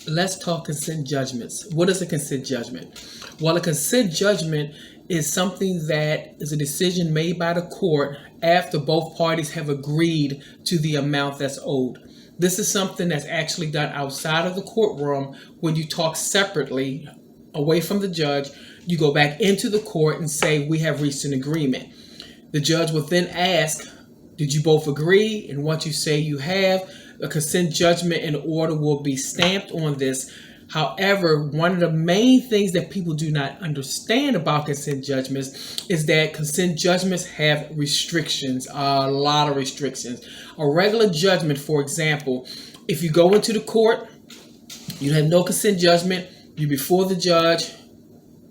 Let's talk consent judgments. What is a consent judgment? Well, a consent judgment is something that is a decision made by the court after both parties have agreed to the amount that's owed. This is something that's actually done outside of the courtroom when you talk separately away from the judge. You go back into the court and say, we have reached an agreement. The judge will then ask, did you both agree? And once you say you have, a consent judgment and order will be stamped on this. However, one of the main things that people do not understand about consent judgments is that consent judgments have restrictions, a lot of restrictions. A regular judgment, for example, if you go into the court, you have no consent judgment, you're before the judge,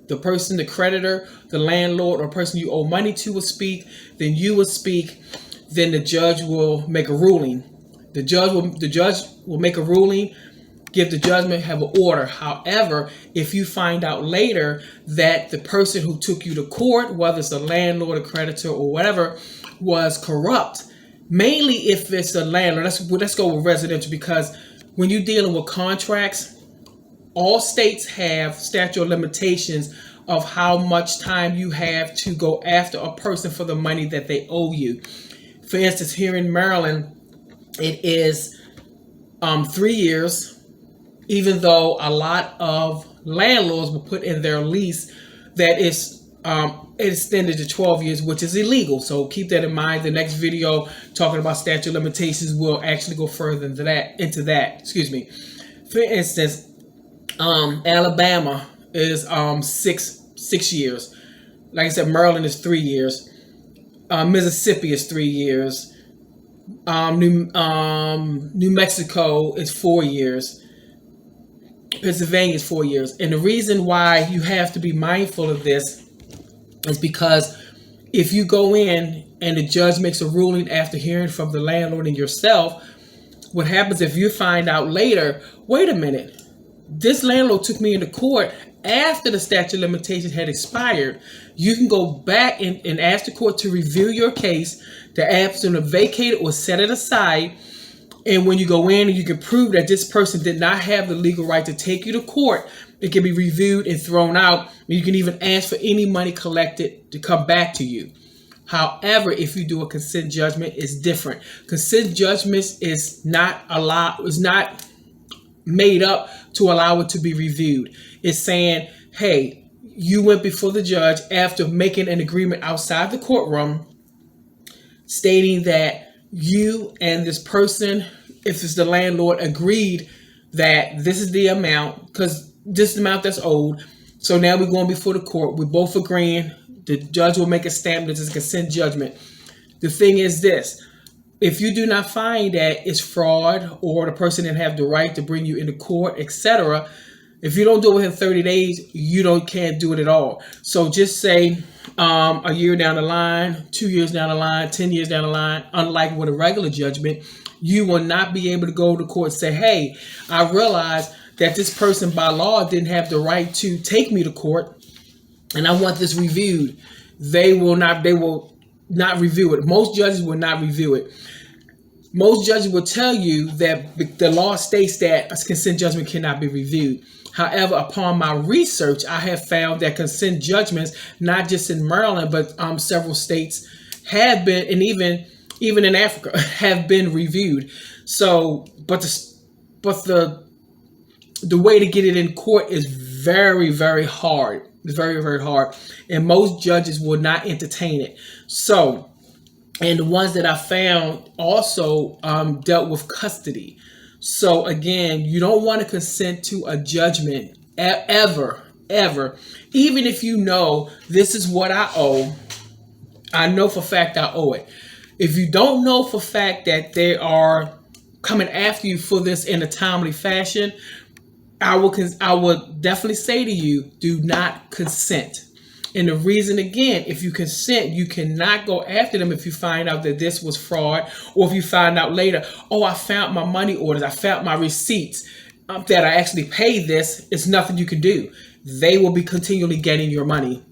the person, the creditor, the landlord, or person you owe money to will speak, then you will speak, then the judge will make a ruling. The judge will make a ruling, give the judgment, have an order. However, if you find out later that the person who took you to court, whether it's a landlord, a creditor, or whatever, was corrupt, mainly if it's a landlord, let's go with residential, because when you're dealing with contracts, all states have statute of limitations of how much time you have to go after a person for the money that they owe you. For instance, here in Maryland, it is 3 years, even though a lot of landlords will put in their lease that is extended to 12 years, which is illegal. So keep that in mind. The next video talking about statute of limitations will actually go further into that. Excuse me. For instance, Alabama is 6 years. Like I said, Maryland is 3 years. Mississippi is 3 years. New Mexico is 4 years. Pennsylvania is 4 years. And the reason why you have to be mindful of this is because if you go in and the judge makes a ruling after hearing from the landlord and yourself, what happens if you find out later, wait a minute, this landlord took me into court after the statute of limitations had expired, you can go back and ask the court to review your case, to ask them to vacate it or set it aside. And when you go in and you can prove that this person did not have the legal right to take you to court, it can be reviewed and thrown out. You can even ask for any money collected to come back to you. However, if you do a consent judgment, it's different. Consent judgments is not made up to allow it to be reviewed. It's saying, hey, you went before the judge after making an agreement outside the courtroom, stating that you and this person, if it's the landlord, agreed that this is the amount, because this is the amount that's owed. So now we're going before the court. We're both agreeing. The judge will make a stamp. This is a consent judgment. The thing is this. If you do not find that it's fraud or the person didn't have the right to bring you into court, etc., if you don't do it within 30 days, you can't do it at all. So just say a year down the line, 2 years down the line, 10 years down the line, unlike with a regular judgment, you will not be able to go to court and say, hey, I realize that this person by law didn't have the right to take me to court and I want this reviewed. They will not review it. Most judges will not review it. Most judges will tell you that the law states that a consent judgment cannot be reviewed. However, upon my research, I have found that consent judgments, not just in Maryland, but several states have been, and even in Africa, have been reviewed. So, but the way to get it in court is very, very hard. It's very, very hard. And most judges will not entertain it. So, and the ones that I found also dealt with custody. So again, you don't want to consent to a judgment ever. Even if you know this is what I owe, I know for a fact I owe it. If you don't know for a fact that they are coming after you for this in a timely fashion, I would definitely say to you, do not consent. And the reason, again, if you consent, you cannot go after them if you find out that this was fraud, or if you find out later, oh, I found my money orders, I found my receipts that I actually paid this. It's nothing you can do. They will be continually getting your money.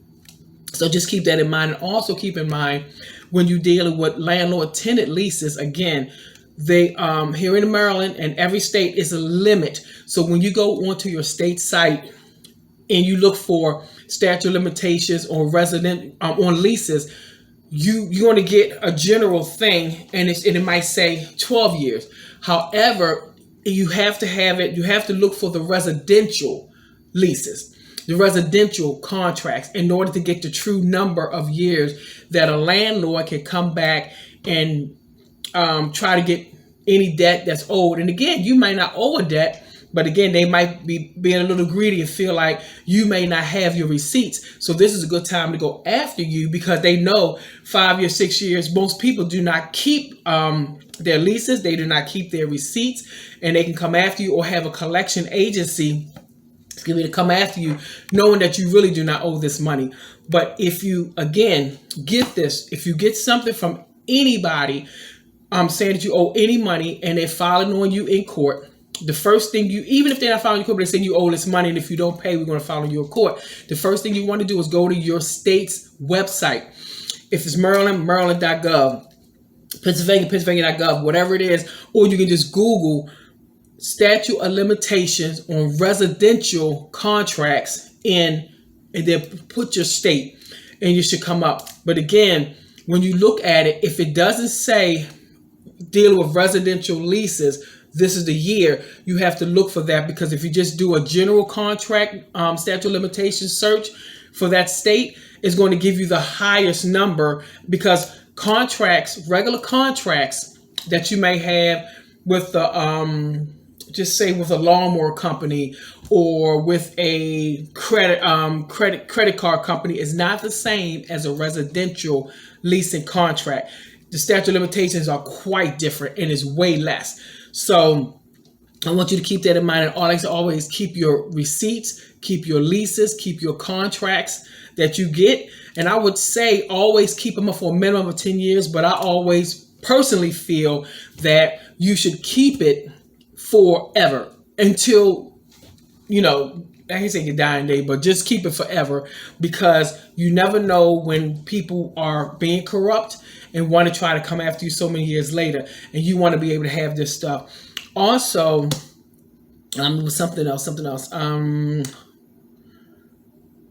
So just keep that in mind. And also keep in mind when you're dealing with landlord-tenant leases, again, they here in Maryland and every state is a limit. So when you go onto your state site and you look for statute of limitations on resident on leases, you're going to get a general thing, and it might say 12 years. However, you have to have it. You have to look for the residential leases, the residential contracts, in order to get the true number of years that a landlord can come back and try to get any debt that's owed. And again, you might not owe a debt, but again, they might be being a little greedy and feel like you may not have your receipts. So this is a good time to go after you, because they know 5 years, 6 years, most people do not keep their leases. They do not keep their receipts, and they can come after you or have a collection agency to come after you, knowing that you really do not owe this money. But if you, again, get this, if you get something from anybody saying that you owe any money and they're filing on you in court, the first thing even if they're not filing you in court, but they're saying you owe this money, and if you don't pay, we're going to file you in court. The first thing you want to do is go to your state's website. If it's Maryland, Maryland.gov, Pennsylvania, Pennsylvania.gov, whatever it is, or you can just Google statute of limitations on residential contracts and then put your state, and you should come up. But again, when you look at it, if it doesn't say dealing with residential leases, this is the year, you have to look for that, because if you just do a general contract statute of limitations search for that state, it's going to give you the highest number, because contracts, regular contracts that you may have with the just say with a lawnmower company or with a credit card company is not the same as a residential leasing contract. The statute of limitations are quite different and is way less. So I want you to keep that in mind, and always keep your receipts, keep your leases, keep your contracts that you get. And I would say always keep them up for a minimum of 10 years, but I always personally feel that you should keep it forever until, I hate saying your dying day, but just keep it forever, because you never know when people are being corrupt and want to try to come after you so many years later, and you want to be able to have this stuff. Also, something else.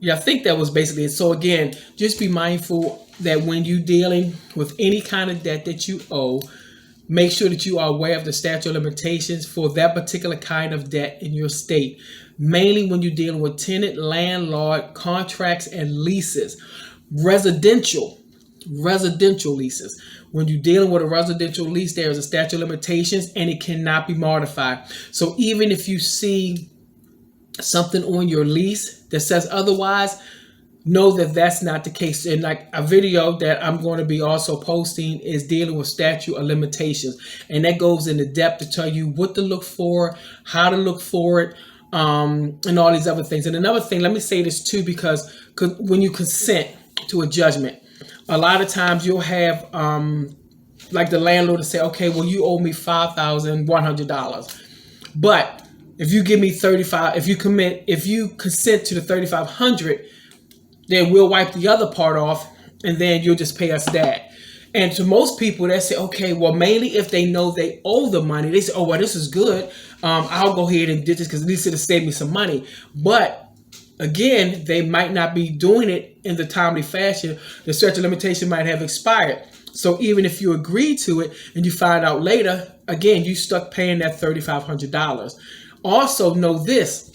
I think that was basically it. So again, just be mindful that when you're dealing with any kind of debt that you owe, make sure that you are aware of the statute of limitations for that particular kind of debt in your state. Mainly when you're dealing with tenant, landlord, contracts, and leases. Residential leases. When you're dealing with a residential lease, there is a statute of limitations and it cannot be modified. So even if you see something on your lease that says otherwise, know that that's not the case. And like a video that I'm going to be also posting is dealing with statute of limitations, and that goes into depth to tell you what to look for, how to look for it, and all these other things. And another thing, let me say this too, because when you consent to a judgment, a lot of times you'll have like the landlord to say, okay, well, you owe me $5,100, but if you give me if you consent to the $3,500, then we'll wipe the other part off, and then you'll just pay us that. And to most people, they say, okay, well, mainly if they know they owe the money, they say, oh, well, this is good. I'll go ahead and do this because at least it'll save me some money. But again, they might not be doing it in the timely fashion. The statute of limitation might have expired. So even if you agree to it and you find out later, again, you stuck paying that $3,500. Also know this,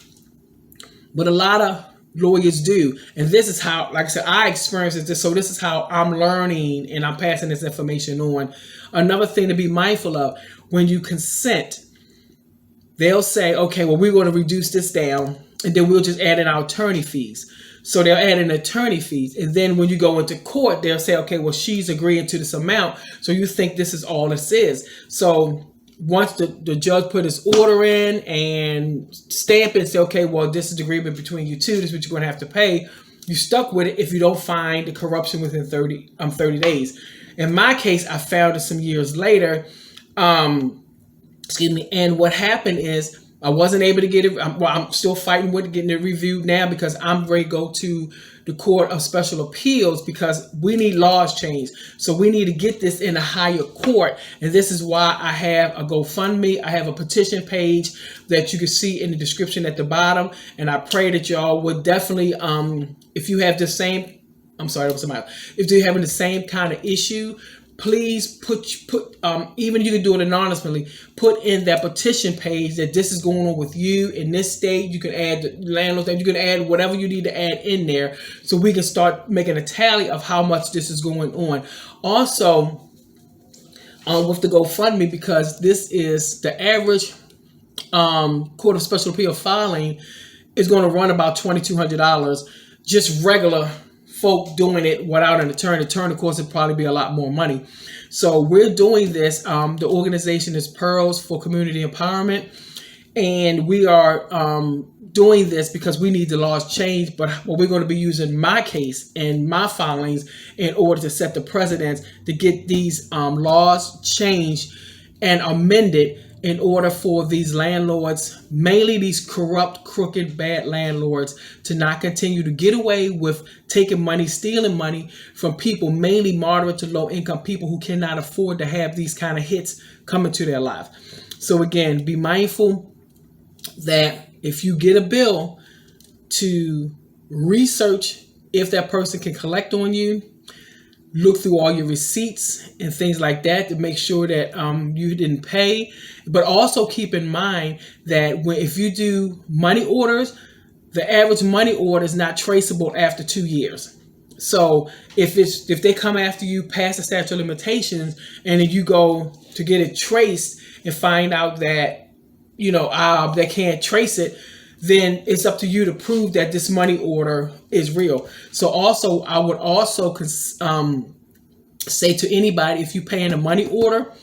what a lot of lawyers do, and this is how, like I said, I experienced this, so this is how I'm learning and I'm passing this information on. Another thing to be mindful of, when you consent, they'll say, okay, well, we're going to reduce this down, and then we'll just add in our attorney fees. So they'll add in attorney fees, and then when you go into court, they'll say, okay, well, she's agreeing to this amount, so you think this is all this is. So once the judge put his order in and stamp it and say, okay, well, this is the agreement between you two, this is what you're going to have to pay, you stuck with it if you don't find the corruption within 30 days. In my case, I found it some years later. And what happened is I wasn't able to get it. I'm still fighting with getting it reviewed now because I'm ready to go to the Court of Special Appeals because we need laws changed. So we need to get this in a higher court. And this is why I have a GoFundMe. I have a petition page that you can see in the description at the bottom. And I pray that y'all would definitely, if you have the same, I'm sorry, that was somebody else. If you're having the same kind of issue, please put even you can do it anonymously, put in that petition page that this is going on with you in this state. You can add the landlord, you can add whatever you need to add in there so we can start making a tally of how much this is going on. Also, with the GoFundMe, because this is the average Court of Special Appeal filing is going to run about $2,200. Just regular folk doing it without an attorney. Attorney, of course, would probably be a lot more money. So we're doing this. The organization is Pearls for Community Empowerment, and we are doing this because we need the laws changed. But we're going to be using my case and my filings in order to set the precedents to get these laws changed and amended in order for these landlords, mainly these corrupt, crooked, bad landlords, to not continue to get away with taking money, stealing money from people, mainly moderate to low income people who cannot afford to have these kind of hits come into their life. So again, be mindful that if you get a bill, to research if that person can collect on you. Look through all your receipts and things like that to make sure that you didn't pay. But also keep in mind that if you do money orders, the average money order is not traceable after 2 years. So if they come after you past the statute of limitations and then you go to get it traced and find out that they can't trace it, then it's up to you to prove that this money order is real. So also, I would also say to anybody, if you pay in a money order,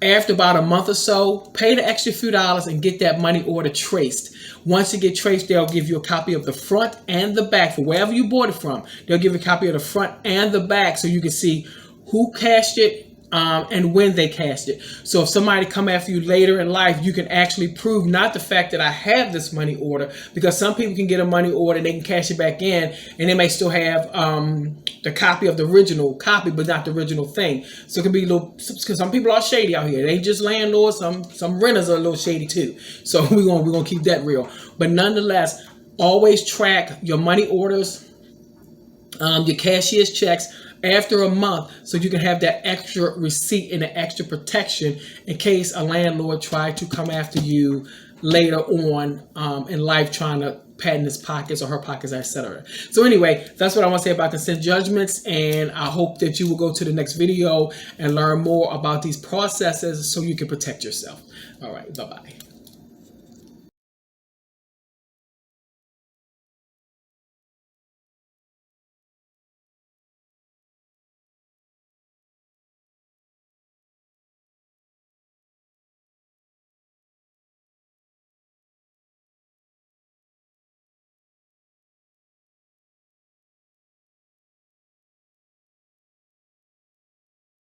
after about a month or so, pay the extra few dollars and get that money order traced. Once you get traced, they'll give you a copy of the front and the back for wherever you bought it from. They'll give you a copy of the front and the back so you can see who cashed it, and when they cashed it. So if somebody come after you later in life, you can actually prove not the fact that I have this money order, because some people can get a money order and they can cash it back in and they may still have the copy of the original copy, but not the original thing. So it can be because some people are shady out here. They just landlords. Some renters are a little shady too. So we're gonna keep that real. But nonetheless, always track your money orders, your cashier's checks after a month, so you can have that extra receipt and the extra protection in case a landlord tried to come after you later on in life trying to patent his pockets or her pockets, etc. So anyway, that's what I want to say about consent judgments, and I hope that you will go to the next video and learn more about these processes so you can protect yourself. All right, bye-bye.